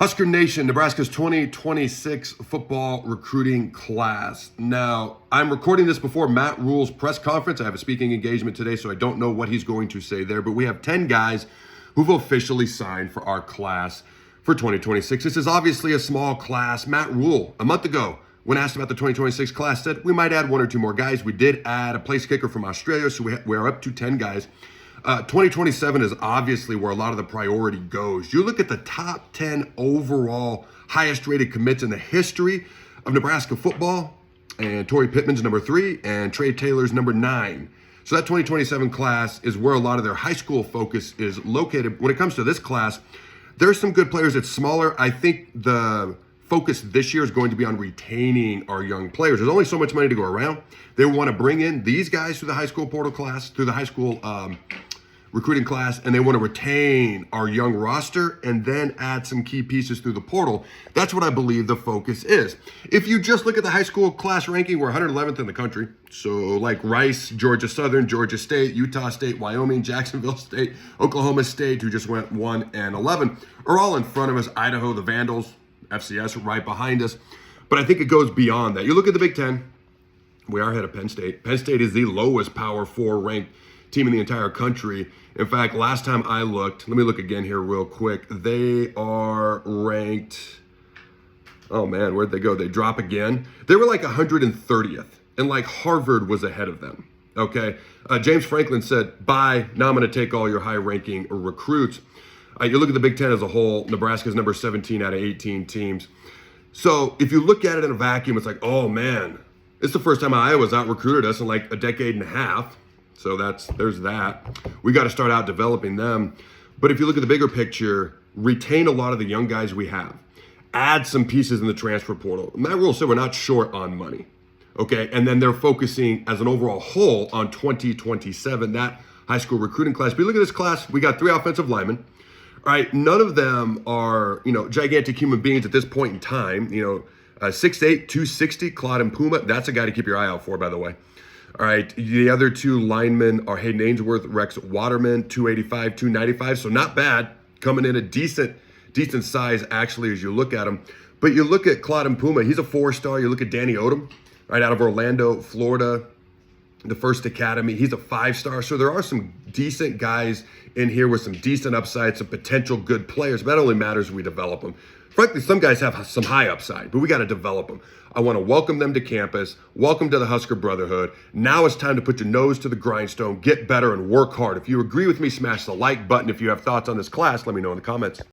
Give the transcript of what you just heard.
Husker Nation, Nebraska's 2026 football recruiting class. Now, I'm recording this before Matt Rhule's press conference. I have a speaking engagement today, so I don't know what he's going to say there, but we have 10 guys who've officially signed for our class for 2026. This is obviously a small class. Matt Rhule, a month ago, when asked about the 2026 class, said we might add one or two more guys. We did add a place kicker from Australia, so we are up to 10 guys. 2027 is obviously where a lot of the priority goes. You look at the top 10 overall highest rated commits in the history of Nebraska football, and Torrey Pittman's number 3 and Trey Taylor's number 9. So that 2027 class is where a lot of their high school focus is located. When it comes to this class, there's some good players. It's smaller. I think the focus this year is going to be on retaining our young players. There's only so much money to go around. They want to bring in these guys through the high school portal class, through the high school recruiting class, and they want to retain our young roster and then add some key pieces through the portal. That's what I believe the focus is. If you just look at the high school class ranking, we're 111th in the country. So like Rice, Georgia Southern, Georgia State, Utah State, Wyoming, Jacksonville State, Oklahoma State, who just went 1 and 11, are all in front of us. Idaho, the Vandals, FCS right behind us. But I think it goes beyond that. You look at the Big Ten, we are ahead of Penn State. Penn State is the lowest Power 4 ranked team in the entire country. In fact, last time I looked, let me look again here real quick. They are ranked, oh man, where'd they go? They drop again. They were like 130th, and like Harvard was ahead of them, okay? James Franklin said, bye, now I'm gonna take all your high-ranking recruits. You look at the Big Ten as a whole, Nebraska's number 17 out of 18 teams. So if you look at it in a vacuum, it's like, oh man, it's the first time Iowa's out-recruited us in like a decade and a half. So there's that. We got to start out developing them. But if you look at the bigger picture, retain a lot of the young guys we have. Add some pieces in the transfer portal. Matt Rhule said we're not short on money. Okay, and then they're focusing as an overall whole on 2027, that high school recruiting class. But you look at this class, we got 3 offensive linemen. All right, none of them are, gigantic human beings at this point in time. 6'8", 260, Claude Puma. That's a guy to keep your eye out for, by the way. All right, the other 2 linemen are Hayden Ainsworth, Rex Waterman, 285, 295. So not bad, coming in a decent size actually as you look at him. But you look at Claude Puma, he's a 4-star. You look at Danny Odom, right out of Orlando, Florida, the First Academy. He's a 5-star. So there are some decent guys in here with some decent upside, some potential good players. But that only matters if we develop them. Frankly, some guys have some high upside, but we got to develop them. I want to welcome them to campus, welcome to the Husker Brotherhood. Now it's time to put your nose to the grindstone, get better, and work hard. If you agree with me, smash the like button. If you have thoughts on this class, let me know in the comments.